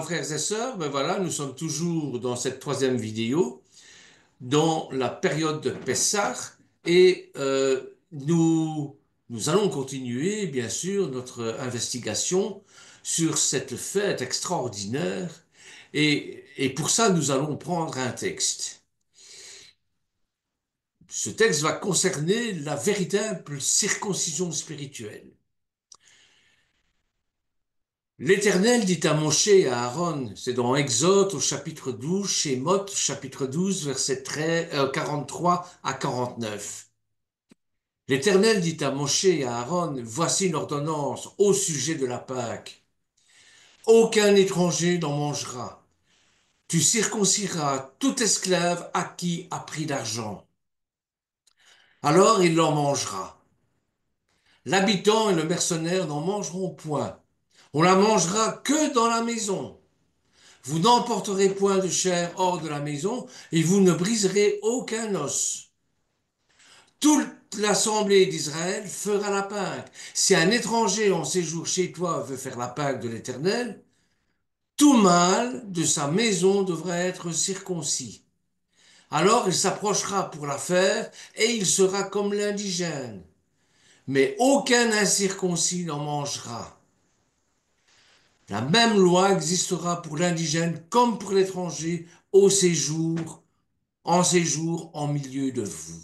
frères et sœurs, ben voilà, nous sommes toujours dans cette troisième vidéo, dans la période de Pessah, et nous allons continuer, bien sûr, notre investigation sur cette fête extraordinaire, et pour ça, nous allons prendre un texte. Ce texte va concerner la véritable circoncision spirituelle. L'Éternel dit à Moshe et à Aaron, c'est dans Exode au chapitre 12, Shemot, chapitre 12, versets 43 à 49. L'Éternel dit à Moshe et à Aaron, voici une ordonnance au sujet de la Pâque. Aucun étranger n'en mangera. Tu circonciras tout esclave à qui a pris d'argent. Alors il en mangera. L'habitant et le mercenaire n'en mangeront point. On la mangera que dans la maison. Vous n'emporterez point de chair hors de la maison, et vous ne briserez aucun os. Toute l'assemblée d'Israël fera la Pâque. Si un étranger en séjour chez toi veut faire la Pâque de l'Éternel, tout mâle de sa maison devra être circoncis. Alors il s'approchera pour la faire, et il sera comme l'indigène. Mais aucun incirconcis n'en mangera. La même loi existera pour l'indigène comme pour l'étranger au séjour, en milieu de vous.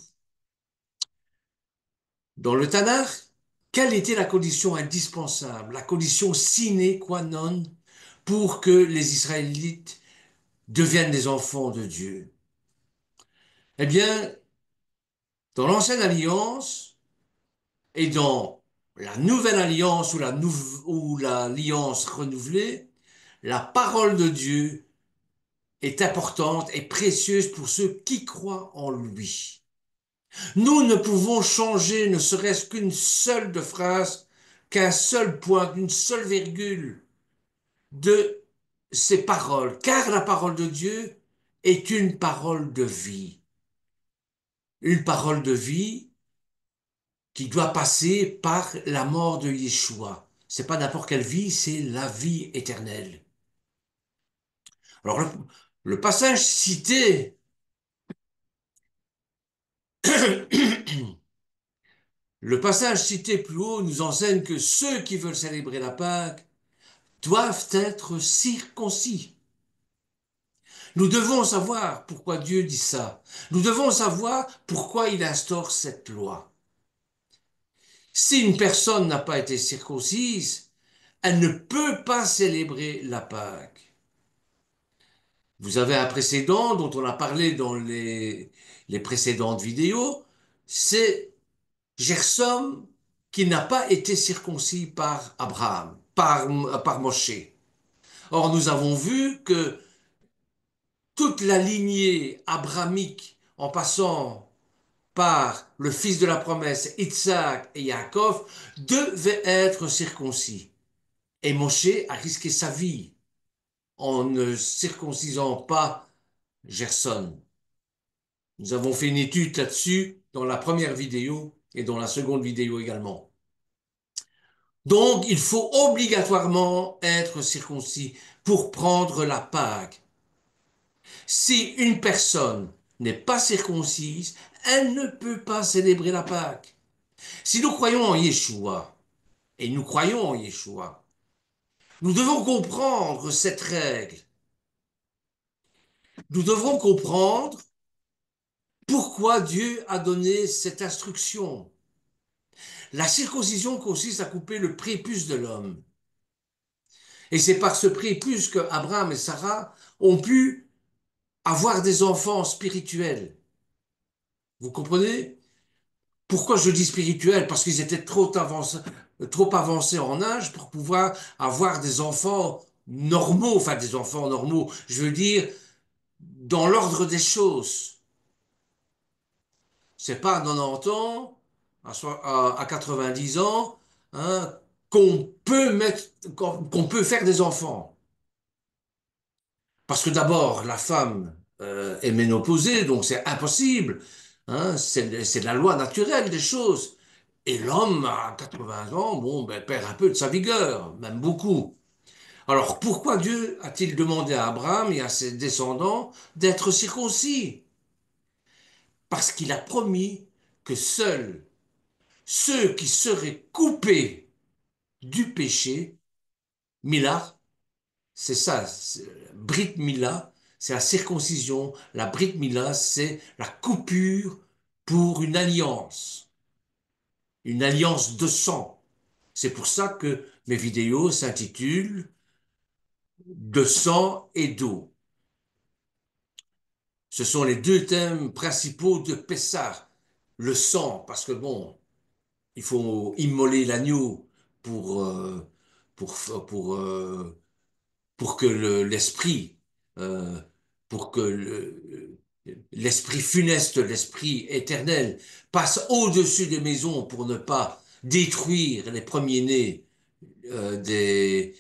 Dans le Tanakh, quelle était la condition indispensable, la condition sine qua non pour que les Israélites deviennent des enfants de Dieu? Eh bien, dans l'Ancienne Alliance et dans la Nouvelle Alliance ou l'Alliance renouvelée, la parole de Dieu est importante et précieuse pour ceux qui croient en lui. Nous ne pouvons changer ne serait-ce qu'une seule de phrase, qu'un seul point, qu'une seule virgule de ces paroles, car la parole de Dieu est une parole de vie. Une parole de vie qui doit passer par la mort de Yeshua. C'est pas n'importe quelle vie, c'est la vie éternelle. Alors le passage cité le passage cité plus haut nous enseigne que ceux qui veulent célébrer la Pâque doivent être circoncis. Nous devons savoir pourquoi Dieu dit ça. Nous devons savoir pourquoi il instaure cette loi. Si une personne n'a pas été circoncise, elle ne peut pas célébrer la Pâque. Vous avez un précédent dont on a parlé dans les précédentes vidéos, c'est Gersom qui n'a pas été circoncis par Abraham, par Moshe. Or, nous avons vu que toute la lignée abrahamique, en passant par le fils de la promesse, Isaac et Yaakov, devait être circoncis. Et Moshe a risqué sa vie en ne circoncisant pas Gerson. Nous avons fait une étude là-dessus dans la première vidéo et dans la seconde vidéo également. Donc, il faut obligatoirement être circoncis pour prendre la Pâque. Si une personne n'est pas circoncise, elle ne peut pas célébrer la Pâque. Si nous croyons en Yeshua, et nous croyons en Yeshua, nous devons comprendre cette règle. Nous devrons comprendre pourquoi Dieu a donné cette instruction. La circoncision consiste à couper le prépuce de l'homme. Et c'est par ce prépuce que Abraham et Sarah ont pu avoir des enfants spirituels. Vous comprenez? Pourquoi je dis spirituels? Parce qu'ils étaient trop avancés en âge pour pouvoir avoir des enfants normaux, enfin des enfants normaux, je veux dire, dans l'ordre des choses. C'est pas à 90 ans, à 90 ans, hein, qu'on peut faire des enfants. Parce que d'abord, la femme est ménopausée, donc c'est impossible. Hein, c'est la loi naturelle des choses. Et l'homme, à 80 ans, bon, ben, perd un peu de sa vigueur, même beaucoup. Alors pourquoi Dieu a-t-il demandé à Abraham et à ses descendants d'être circoncis? Parce qu'il a promis que seuls ceux qui seraient coupés du péché, Mila, c'est ça, Brit Mila, c'est la circoncision. La Brit Mila, c'est la coupure pour une alliance de sang. C'est pour ça que mes vidéos s'intitulent De sang et d'eau. Ce sont les deux thèmes principaux de Pessah. Le sang, parce que bon, il faut immoler l'agneau pour, euh, pour, pour, euh, pour que l'esprit, euh, pour que l'esprit funeste, l'esprit éternel, passe au-dessus des maisons pour ne pas détruire les premiers-nés des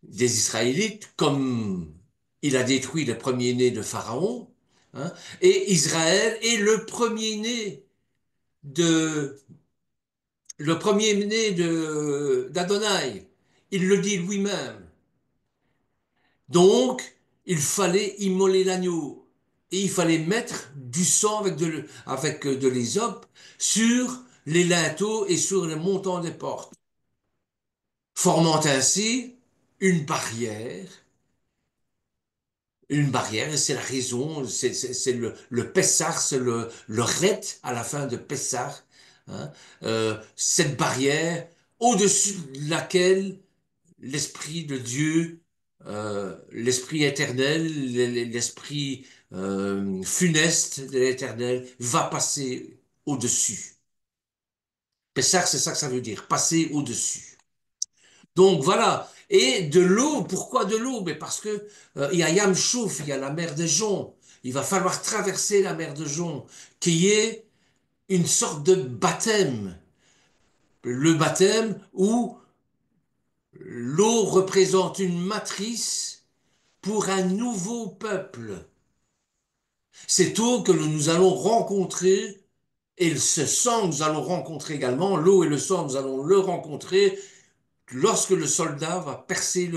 Israélites, comme il a détruit le premier-né de Pharaon, hein, et Israël est de le premier-né de d'Adonai. Il le dit lui-même. Donc, il fallait immoler l'agneau. Et il fallait mettre du sang avec de l'hysope sur les linteaux et sur les montants des portes, formant ainsi une barrière. Une barrière, et c'est la raison, c'est le Pessah, c'est le Ret à la fin de Pessah, hein, cette barrière au-dessus de laquelle l'Esprit de Dieu, l'Esprit éternel, l'Esprit funeste de l'Éternel va passer au-dessus. Pessah, c'est ça que ça veut dire, passer au-dessus. Donc voilà. Et de l'eau, pourquoi de l'eau? Mais parce que il y a Yam Chouf, il y a la mer de Jon. Il va falloir traverser la mer de Jon, qui est une sorte de baptême. Le baptême où l'eau représente une matrice pour un nouveau peuple. Cette eau que nous allons rencontrer, et ce sang que nous allons rencontrer également, l'eau et le sang, nous allons le rencontrer lorsque le soldat va percer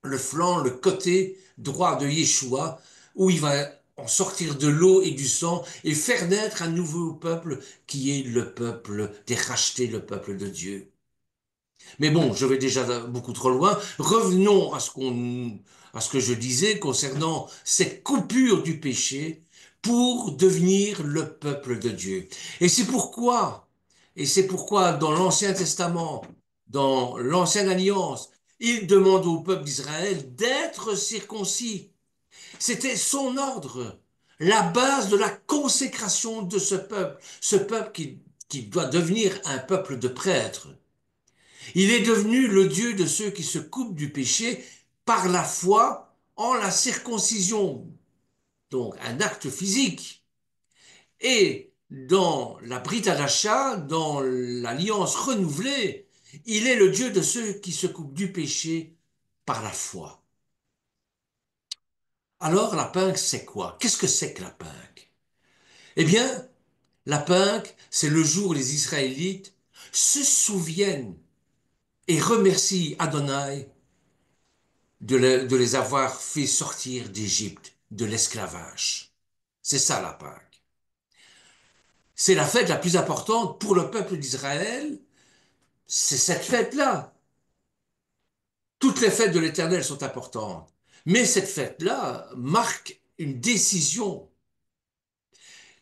le flanc, le côté droit de Yeshua, où il va en sortir de l'eau et du sang et faire naître un nouveau peuple qui est le peuple des rachetés, le peuple de Dieu. Mais bon, je vais déjà beaucoup trop loin. Revenons à ce que je disais concernant cette coupure du péché pour devenir le peuple de Dieu. Et c'est pourquoi, et c'est pourquoi dans l'Ancien Testament, dans l'Ancienne Alliance, il demande au peuple d'Israël d'être circoncis. C'était son ordre, la base de la consécration de ce peuple qui doit devenir un peuple de prêtres. Il est devenu le Dieu de ceux qui se coupent du péché par la foi en la circoncision, donc un acte physique. Et dans la Brit Hadasha, dans l'alliance renouvelée, il est le Dieu de ceux qui se coupent du péché par la foi. Alors la Pâque, c'est quoi? Qu'est-ce que c'est que la Pâque? Eh bien, la Pâque, c'est le jour où les Israélites se souviennent et remercient Adonai de les avoir fait sortir d'Égypte, de l'esclavage. C'est ça la Pâque. C'est la fête la plus importante pour le peuple d'Israël. C'est cette fête-là. Toutes les fêtes de l'Éternel sont importantes. Mais cette fête-là marque une décision.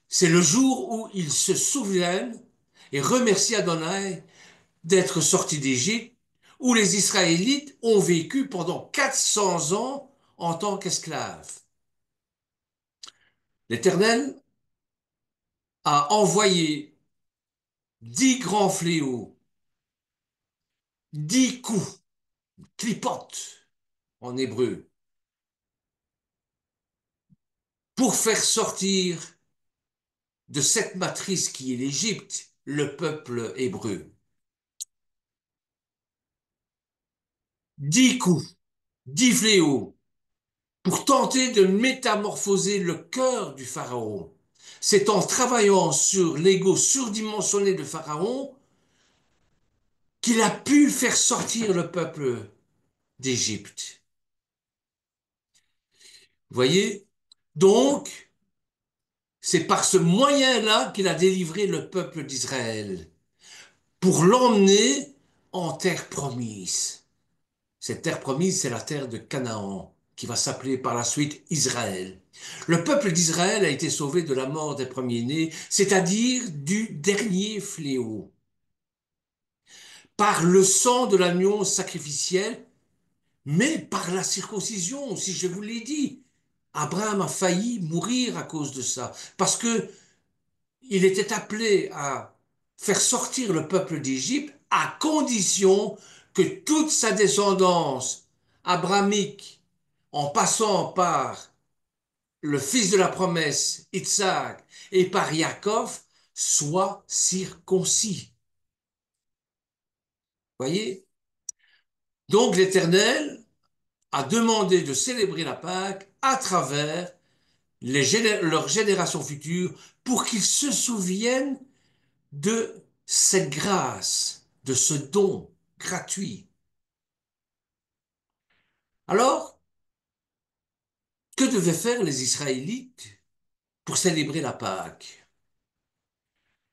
C'est le jour où ils se souviennent et remercient Adonai d'être sortis d'Égypte, où les Israélites ont vécu pendant 400 ans en tant qu'esclaves. L'Éternel a envoyé 10 grands fléaux, 10 coups, clipotes en hébreu, pour faire sortir de cette matrice qui est l'Égypte le peuple hébreu. 10 coups, 10 fléaux, pour tenter de métamorphoser le cœur du Pharaon. C'est en travaillant sur l'ego surdimensionné de Pharaon qu'il a pu faire sortir le peuple d'Égypte. Vous voyez? Donc, c'est par ce moyen-là qu'il a délivré le peuple d'Israël pour l'emmener en terre promise. Cette terre promise, c'est la terre de Canaan, qui va s'appeler par la suite Israël. Le peuple d'Israël a été sauvé de la mort des premiers-nés, c'est-à-dire du dernier fléau, par le sang de l'agneau sacrificiel, mais par la circoncision, si je vous l'ai dit. Abraham a failli mourir à cause de ça, parce que il était appelé à faire sortir le peuple d'Égypte à condition que toute sa descendance abrahamique, en passant par le fils de la promesse, Isaac, et par Yaakov, soit circoncis. Voyez? Donc l'Éternel a demandé de célébrer la Pâque à travers leurs générations futures pour qu'ils se souviennent de cette grâce, de ce don gratuit. Alors, que devaient faire les Israélites pour célébrer la Pâque?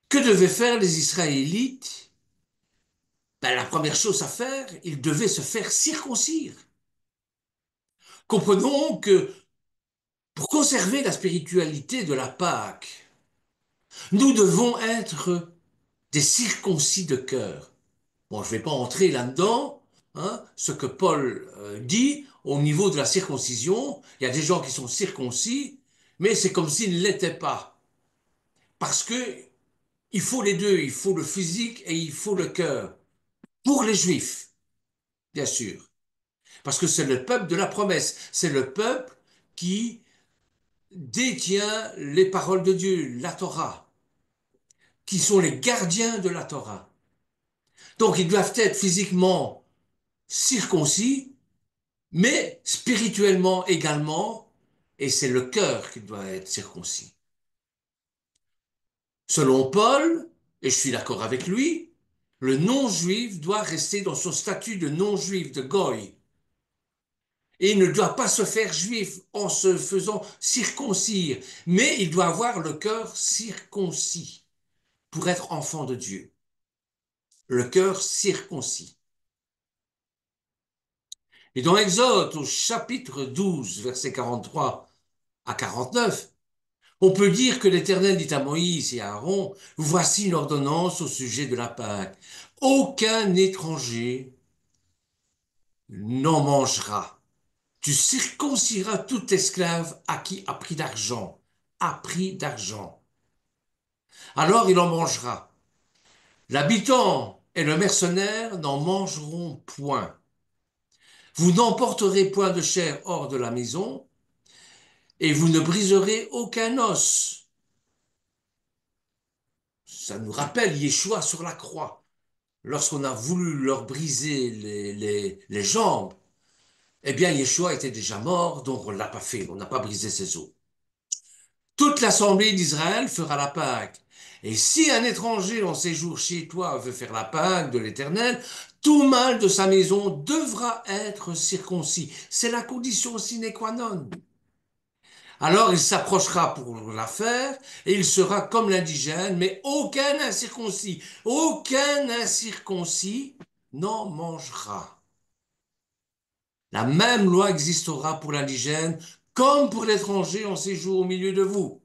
Que devaient faire les Israélites? Ben, la première chose à faire, ils devaient se faire circoncire. Comprenons que pour conserver la spiritualité de la Pâque, nous devons être des circoncis de cœur. Bon, je ne vais pas entrer là-dedans, hein, ce que Paul dit au niveau de la circoncision. Il y a des gens qui sont circoncis, mais c'est comme s'ils ne l'étaient pas. Parce que il faut les deux, il faut le physique et il faut le cœur. Pour les Juifs, bien sûr. Parce que c'est le peuple de la promesse. C'est le peuple qui détient les paroles de Dieu, la Torah, qui sont les gardiens de la Torah. Donc ils doivent être physiquement circoncis, mais spirituellement également, et c'est le cœur qui doit être circoncis. Selon Paul, et je suis d'accord avec lui, le non-juif doit rester dans son statut de non-juif, de goy, et il ne doit pas se faire juif en se faisant circoncire, mais il doit avoir le cœur circoncis pour être enfant de Dieu. Le cœur circoncis. Et dans Exode, au chapitre 12, versets 43 à 49, on peut dire que l'Éternel dit à Moïse et à Aaron, voici une ordonnance au sujet de la Pâque. Aucun étranger n'en mangera. Tu circonciras tout esclave à qui a pris d'argent. A pris d'argent. Alors il en mangera. L'habitant et le mercenaire n'en mangeront point. Vous n'emporterez point de chair hors de la maison, et vous ne briserez aucun os. Ça nous rappelle Yeshua sur la croix. Lorsqu'on a voulu leur briser les jambes, eh bien Yeshua était déjà mort, donc on ne l'a pas fait, on n'a pas brisé ses os. Toute l'assemblée d'Israël fera la Pâque. Et si un étranger en séjour chez toi veut faire la Pâque de l'Éternel, tout mâle de sa maison devra être circoncis. C'est la condition sine qua non. Alors il s'approchera pour la faire, et il sera comme l'indigène, mais aucun incirconcis n'en mangera. La même loi existera pour l'indigène comme pour l'étranger en séjour au milieu de vous.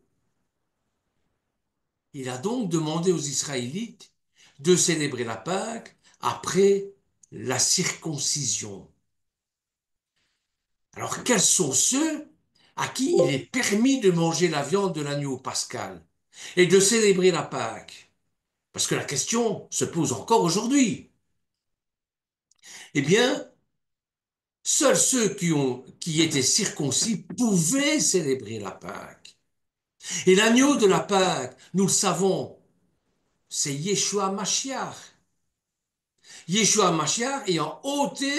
Il a donc demandé aux Israélites de célébrer la Pâque après la circoncision. Alors quels sont ceux à qui il est permis de manger la viande de l'agneau pascal et de célébrer la Pâque? Parce que la question se pose encore aujourd'hui. Eh bien, seuls ceux qui étaient circoncis pouvaient célébrer la Pâque. Et l'agneau de la Pâque, nous le savons, c'est Yeshua Mashiach. Yeshua Mashiach ayant ôté,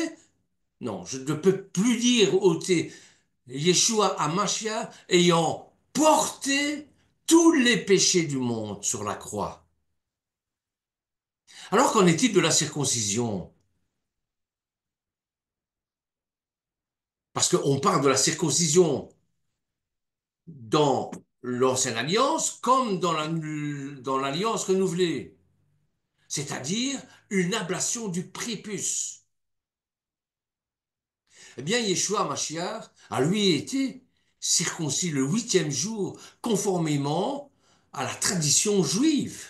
non, je ne peux plus dire ôté, Yeshua Mashiach ayant porté tous les péchés du monde sur la croix. Alors qu'en est-il de la circoncision? Parce qu'on parle de la circoncision dans l'ancienne alliance comme dans l'alliance renouvelée, c'est-à-dire une ablation du prépuce. Eh bien, Yeshua Mashiach a lui été circoncis le 8e jour, conformément à la tradition juive.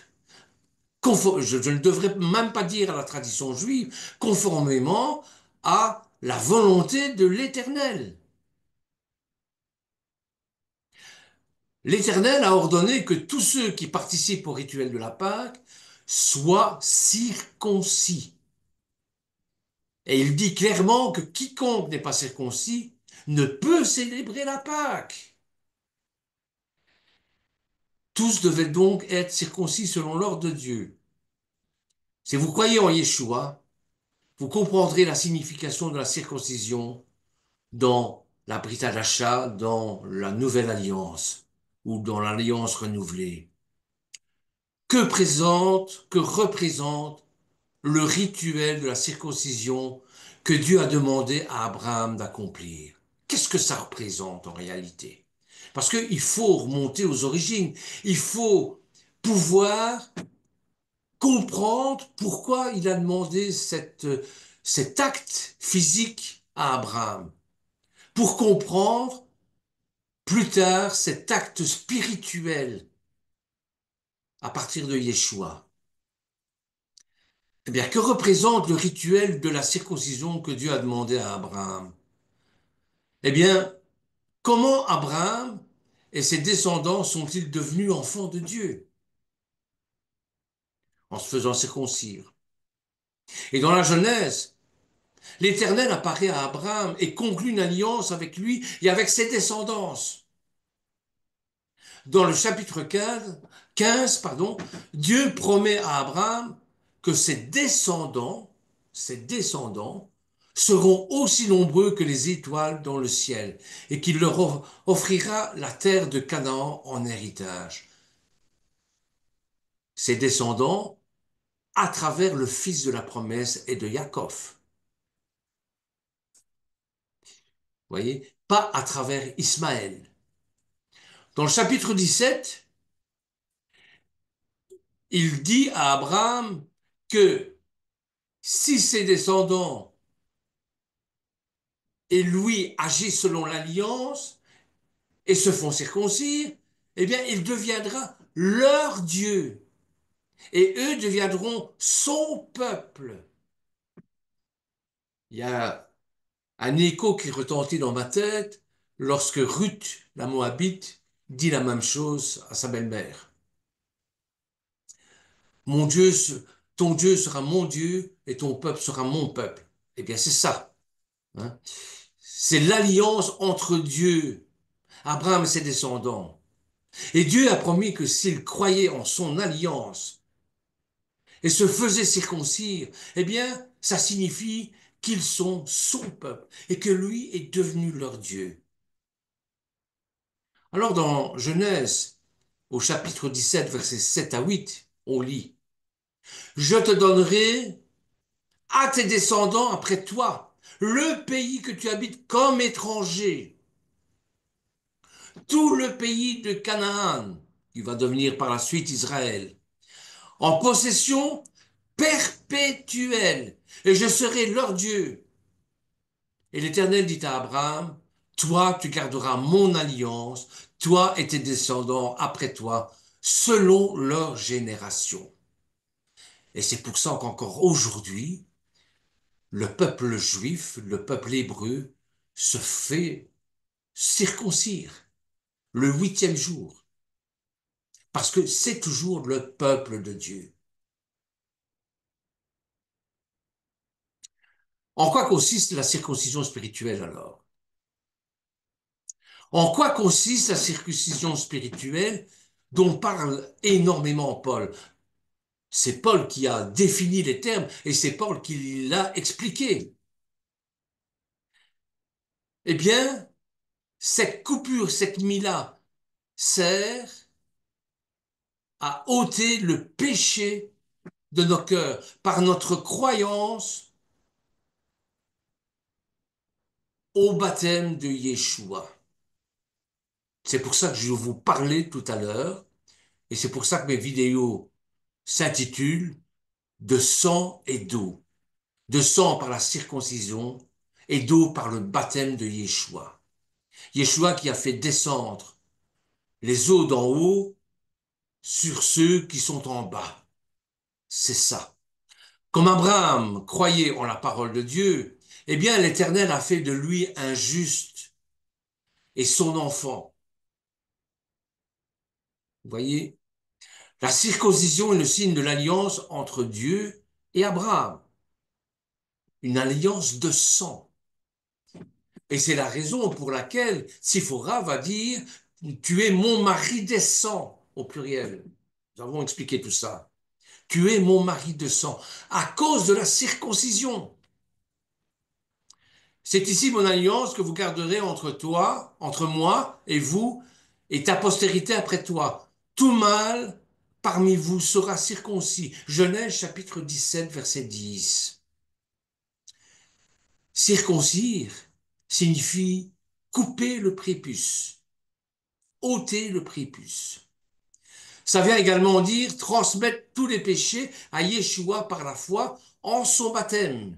Je ne devrais même pas dire à la tradition juive, conformément à la volonté de l'Éternel. L'Éternel a ordonné que tous ceux qui participent au rituel de la Pâque soient circoncis. Et il dit clairement que quiconque n'est pas circoncis ne peut célébrer la Pâque. Tous devaient donc être circoncis selon l'ordre de Dieu. Si vous croyez en Yeshua, vous comprendrez la signification de la circoncision dans la Brit Hadasha, dans la Nouvelle Alliance ou dans l'Alliance renouvelée. Que représente le rituel de la circoncision que Dieu a demandé à Abraham d'accomplir? Qu'est-ce que ça représente en réalité? Parce qu'il faut remonter aux origines. Il faut pouvoir comprendre pourquoi il a demandé cet acte physique à Abraham. Pour comprendre plus tard cet acte spirituel à partir de Yeshua. Eh bien, que représente le rituel de la circoncision que Dieu a demandé à Abraham? Eh bien, comment Abraham et ses descendants sont-ils devenus enfants de Dieu? En se faisant circoncire. Et dans la Genèse, l'Éternel apparaît à Abraham et conclut une alliance avec lui et avec ses descendants. Dans le chapitre 15, Dieu promet à Abraham que ses descendants seront aussi nombreux que les étoiles dans le ciel et qu'il leur offrira la terre de Canaan en héritage. Ses descendants à travers le fils de la promesse et de Jacob. Vous voyez? Pas à travers Ismaël. Dans le chapitre 17, il dit à Abraham que si ses descendants et lui agissent selon l'alliance et se font circoncire, eh bien, il deviendra leur Dieu et eux deviendront son peuple. Il y a un écho qui retentit dans ma tête lorsque Ruth, la Moabite, dit la même chose à sa belle-mère. Mon Dieu, ton Dieu sera mon Dieu et ton peuple sera mon peuple. Eh bien, c'est ça. Hein. C'est l'alliance entre Dieu, Abraham et ses descendants. Et Dieu a promis que s'ils croyaient en son alliance et se faisaient circoncire, eh bien, ça signifie qu'ils sont son peuple et que lui est devenu leur Dieu. Alors dans Genèse, au chapitre 17, versets 7 à 8, on lit: Je te donnerai à tes descendants après toi le pays que tu habites comme étranger, tout le pays de Canaan, qui va devenir par la suite Israël, en possession perpétuelle, et je serai leur Dieu. Et l'Éternel dit à Abraham: Toi, tu garderas mon alliance, toi et tes descendants après toi, selon leur génération. Et c'est pour ça qu'encore aujourd'hui, le peuple juif, le peuple hébreu, se fait circoncire le 8e jour, parce que c'est toujours le peuple de Dieu. En quoi consiste la circoncision spirituelle alors? En quoi consiste la circoncision spirituelle dont parle énormément Paul? C'est Paul qui a défini les termes et c'est Paul qui l'a expliqué. Eh bien, cette coupure, cette mila, sert à ôter le péché de nos cœurs par notre croyance au baptême de Yeshua. C'est pour ça que je vous parlais tout à l'heure, et c'est pour ça que mes vidéos s'intitulent de sang et d'eau. De sang par la circoncision et d'eau par le baptême de Yeshua. Yeshua qui a fait descendre les eaux d'en haut sur ceux qui sont en bas. C'est ça. Comme Abraham croyait en la parole de Dieu, eh bien l'Éternel a fait de lui un juste et son enfant. Vous voyez? La circoncision est le signe de l'alliance entre Dieu et Abraham. Une alliance de sang. Et c'est la raison pour laquelle Siphora va dire, tu es mon mari des sangs, au pluriel. Nous avons expliqué tout ça. Tu es mon mari de sang, à cause de la circoncision. C'est ici mon alliance que vous garderez entre toi, entre moi et vous, et ta postérité après toi. Tout mâle parmi vous sera circoncis. Genèse chapitre 17, verset 10. Circoncire signifie couper le prépuce, ôter le prépuce. Ça vient également dire transmettre tous les péchés à Yeshua par la foi en son baptême.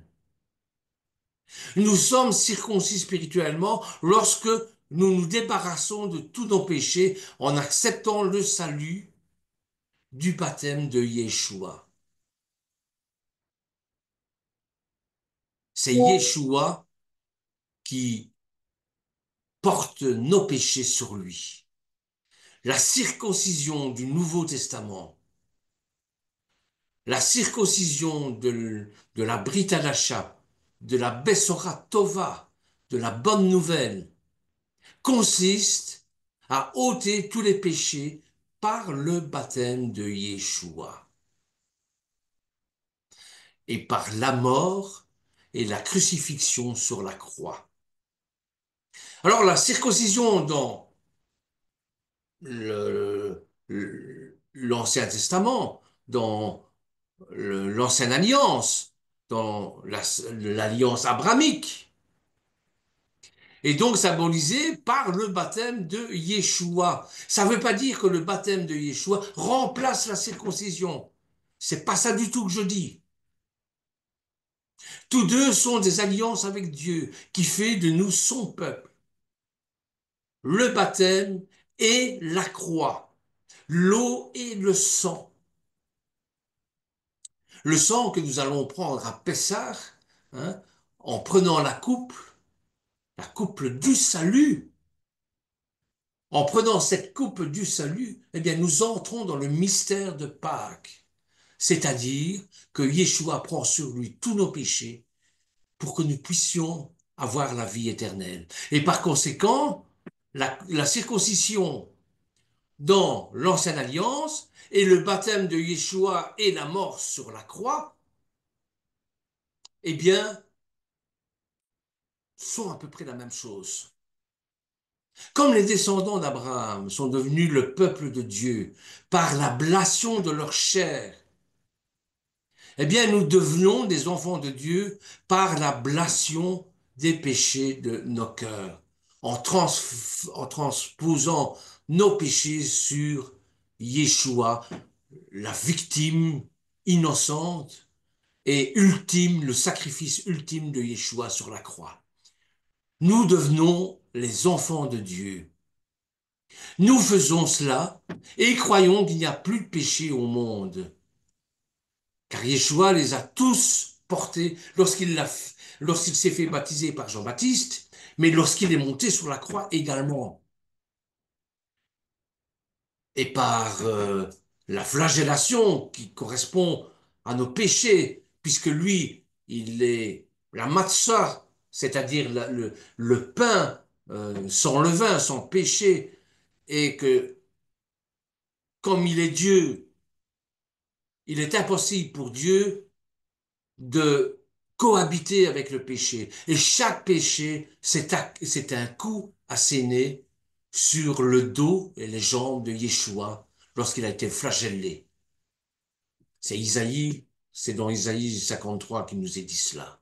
Nous sommes circoncis spirituellement lorsque nous nous débarrassons de tous nos péchés en acceptant le salut du baptême de Yeshua. C'est Yeshua qui porte nos péchés sur lui. La circoncision du Nouveau Testament, la circoncision de la Brit Hadasha, de la Bessorat Tova, de la bonne nouvelle, consiste à ôter tous les péchés par le baptême de Yeshua et par la mort et la crucifixion sur la croix. Alors la circoncision dans l'Ancien Testament, dans l'Ancienne Alliance, dans l'Alliance abramique, est donc symbolisée par le baptême de Yeshua. Ça ne veut pas dire que le baptême de Yeshua remplace la circoncision. C'est pas ça du tout que je dis. Tous deux sont des alliances avec Dieu qui fait de nous son peuple. Le baptême et la croix, l'eau et le sang. Le sang que nous allons prendre à Pessah, hein, en prenant la coupe du salut. En prenant cette coupe du salut, eh bien, nous entrons dans le mystère de Pâques. C'est-à-dire que Yeshua prend sur lui tous nos péchés pour que nous puissions avoir la vie éternelle. Et par conséquent, la circoncision dans l'Ancienne Alliance et le baptême de Yeshua et la mort sur la croix, eh bien, sont à peu près la même chose. Comme les descendants d'Abraham sont devenus le peuple de Dieu par l'ablation de leur chair, eh bien, nous devenons des enfants de Dieu par l'ablation des péchés de nos cœurs, en transposant nos péchés sur Yeshua, la victime innocente et ultime, le sacrifice ultime de Yeshua sur la croix. Nous devenons les enfants de Dieu. Nous faisons cela et croyons qu'il n'y a plus de péché au monde. Car Yeshua les a tous portés lorsqu'il s'est fait baptiser par Jean-Baptiste, mais lorsqu'il est monté sur la croix également. Et par la flagellation qui correspond à nos péchés, puisque lui, il est la matzah, c'est-à-dire le pain sans levain, sans péché, et que comme il est Dieu, il est impossible pour Dieu de cohabiter avec le péché. Et chaque péché, c'est un coup asséné sur le dos et les jambes de Yeshua lorsqu'il a été flagellé. C'est dans Isaïe 53 qu'il nous est dit cela.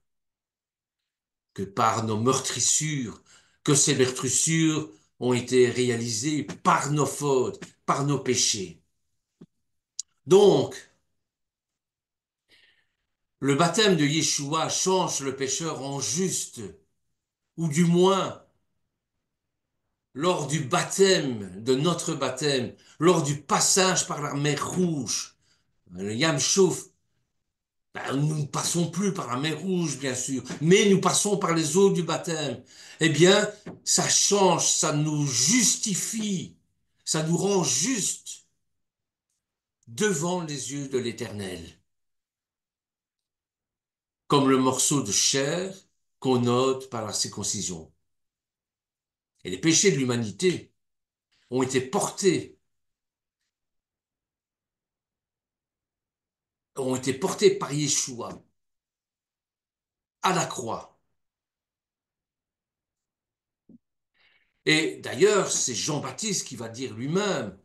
que par nos meurtrissures, que ces meurtrissures ont été réalisées par nos fautes, par nos péchés. Donc, le baptême de Yeshua change le pécheur en juste, ou du moins, lors du baptême, de notre baptême, lors du passage par la mer Rouge, le Yam Shouf, ben, nous ne passons plus par la mer Rouge, bien sûr, mais nous passons par les eaux du baptême. Eh bien, ça change, ça nous justifie, ça nous rend juste devant les yeux de l'Éternel, comme le morceau de chair qu'on ôte par la circoncision. Et les péchés de l'humanité ont été portés par Yeshua à la croix. Et d'ailleurs, c'est Jean-Baptiste qui va dire lui-même,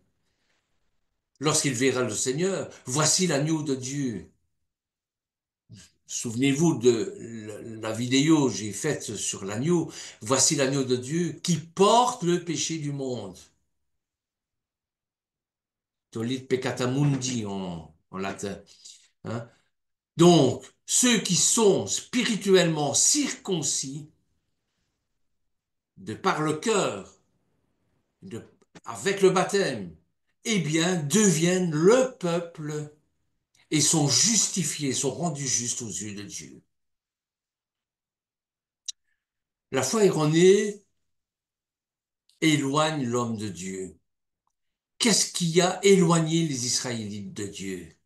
lorsqu'il verra le Seigneur, voici l'agneau de Dieu. Souvenez-vous de la vidéo que j'ai faite sur l'agneau. Voici l'agneau de Dieu qui porte le péché du monde. Tolit peccata mundi en latin. Hein. Donc, ceux qui sont spirituellement circoncis, de par le cœur, de, avec le baptême, eh bien, deviennent le peuple et sont justifiés, sont rendus justes aux yeux de Dieu. La foi erronée éloigne l'homme de Dieu. Qu'est-ce qui a éloigné les Israélites de Dieu?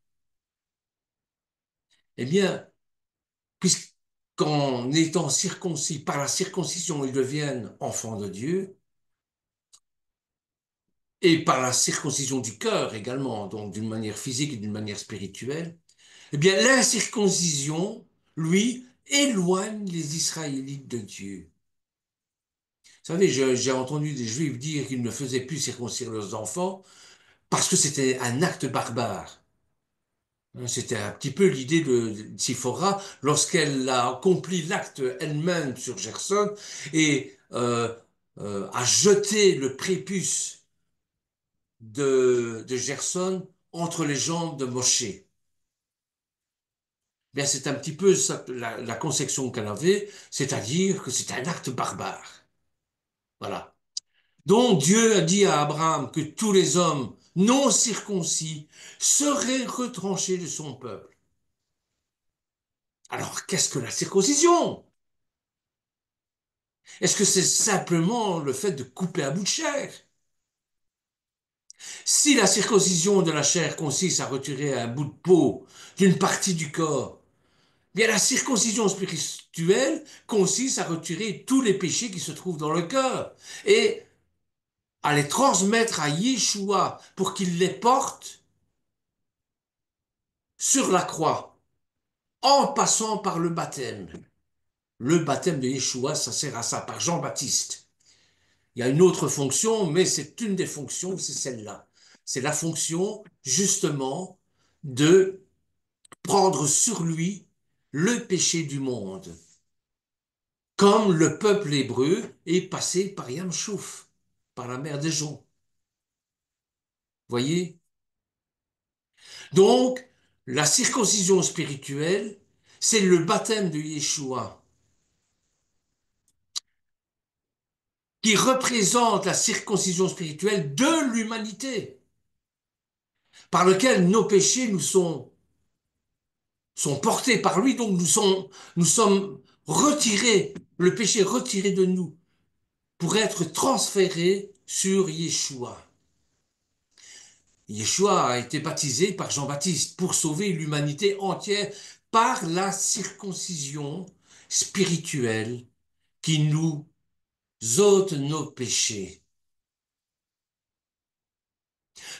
Eh bien, puisqu'en étant circoncis, par la circoncision, ils deviennent enfants de Dieu, et par la circoncision du cœur également, donc d'une manière physique et d'une manière spirituelle, eh bien, l'incirconcision, lui, éloigne les Israélites de Dieu. Vous savez, j'ai entendu des Juifs dire qu'ils ne faisaient plus circoncire leurs enfants parce que c'était un acte barbare. C'était un petit peu l'idée de Tsiphora lorsqu'elle a accompli l'acte elle-même sur Gerson et a jeté le prépuce de Gerson entre les jambes de Moshe. Bien, c'est un petit peu ça, la conception qu'elle avait, c'est-à-dire que c'est un acte barbare. Voilà. Donc Dieu a dit à Abraham que tous les hommes non circoncis seraient retranchés de son peuple. Alors, qu'est-ce que la circoncision? Est-ce que c'est simplement le fait de couper un bout de chair? Si la circoncision de la chair consiste à retirer un bout de peau d'une partie du corps, bien la circoncision spirituelle consiste à retirer tous les péchés qui se trouvent dans le cœur et à les transmettre à Yeshua pour qu'il les porte sur la croix en passant par le baptême. Le baptême de Yeshua, ça sert à ça, par Jean-Baptiste. Il y a une autre fonction, mais c'est une des fonctions, c'est celle-là. C'est la fonction, justement, de prendre sur lui le péché du monde. Comme le peuple hébreu est passé par Yam Shouf, par la mer des joncs. Voyez? Donc, la circoncision spirituelle, c'est le baptême de Yeshua, qui représente la circoncision spirituelle de l'humanité, par lequel nos péchés sont portés par lui, donc nous sommes retirés, le péché retiré de nous, pour être transféré sur Yeshua. Yeshua a été baptisé par Jean-Baptiste pour sauver l'humanité entière par la circoncision spirituelle qui nous ôte nos péchés.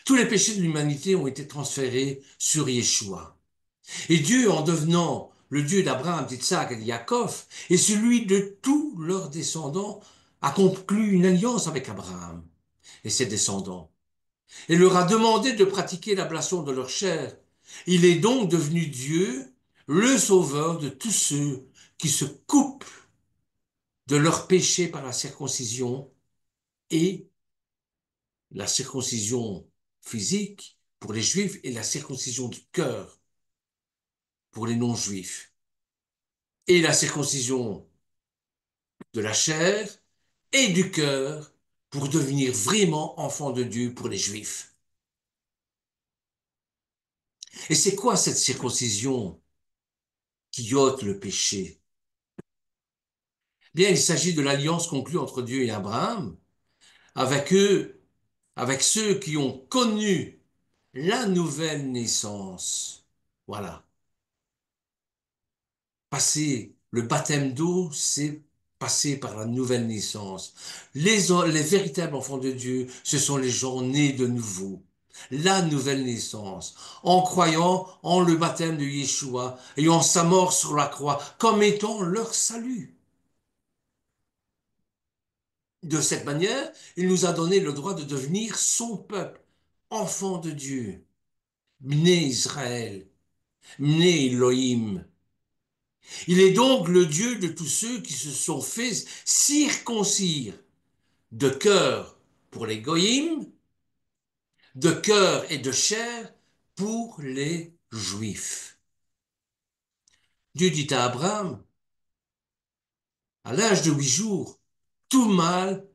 Tous les péchés de l'humanité ont été transférés sur Yeshua. Et Dieu, en devenant le Dieu d'Abraham, d'Isaac et de Jacob, et celui de tous leurs descendants, a conclu une alliance avec Abraham et ses descendants, et leur a demandé de pratiquer l'ablation de leur chair. Il est donc devenu Dieu, le sauveur de tous ceux qui se coupent de leur péché par la circoncision et la circoncision physique pour les juifs et la circoncision du cœur pour les non-juifs. Et la circoncision de la chair et du cœur pour devenir vraiment enfants de Dieu pour les juifs. Et c'est quoi cette circoncision qui ôte le péché? Bien, il s'agit de l'alliance conclue entre Dieu et Abraham, avec eux, avec ceux qui ont connu la nouvelle naissance. Voilà. Passer, le baptême d'eau, c'est passer par la nouvelle naissance. Les véritables enfants de Dieu, ce sont les gens nés de nouveau. La nouvelle naissance, en croyant en le baptême de Yeshua et en sa mort sur la croix comme étant leur salut. De cette manière, il nous a donné le droit de devenir son peuple, enfant de Dieu, né Israël, né Elohim. Il est donc le Dieu de tous ceux qui se sont fait circoncire de cœur pour les goyim, de cœur et de chair pour les juifs. Dieu dit à Abraham, à l'âge de 8 jours, tout mâle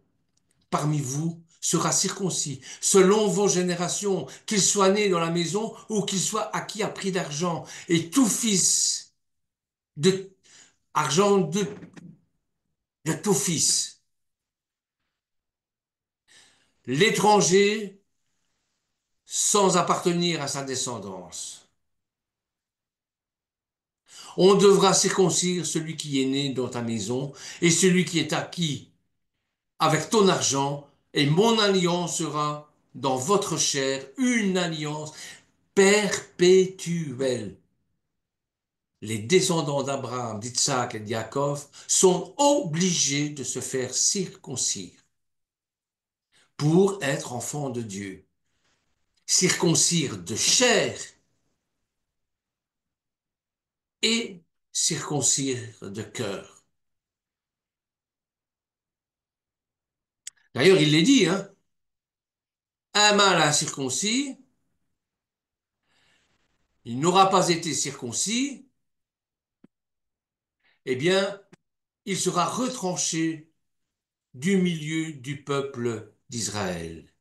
parmi vous sera circoncis, selon vos générations, qu'il soit né dans la maison ou qu'il soit acquis à prix d'argent, et tout fils de argent de tout fils. L'étranger sans appartenir à sa descendance. On devra circoncire celui qui est né dans ta maison et celui qui est acquis avec ton argent, et mon alliance sera dans votre chair une alliance perpétuelle. Les descendants d'Abraham, d'Isaac et de Jacob sont obligés de se faire circoncire pour être enfants de Dieu. Circoncire de chair et circoncire de cœur. D'ailleurs, il l'est dit, hein, un mâle incirconcis, il n'aura pas été circoncis, eh bien, il sera retranché du milieu du peuple d'Israël.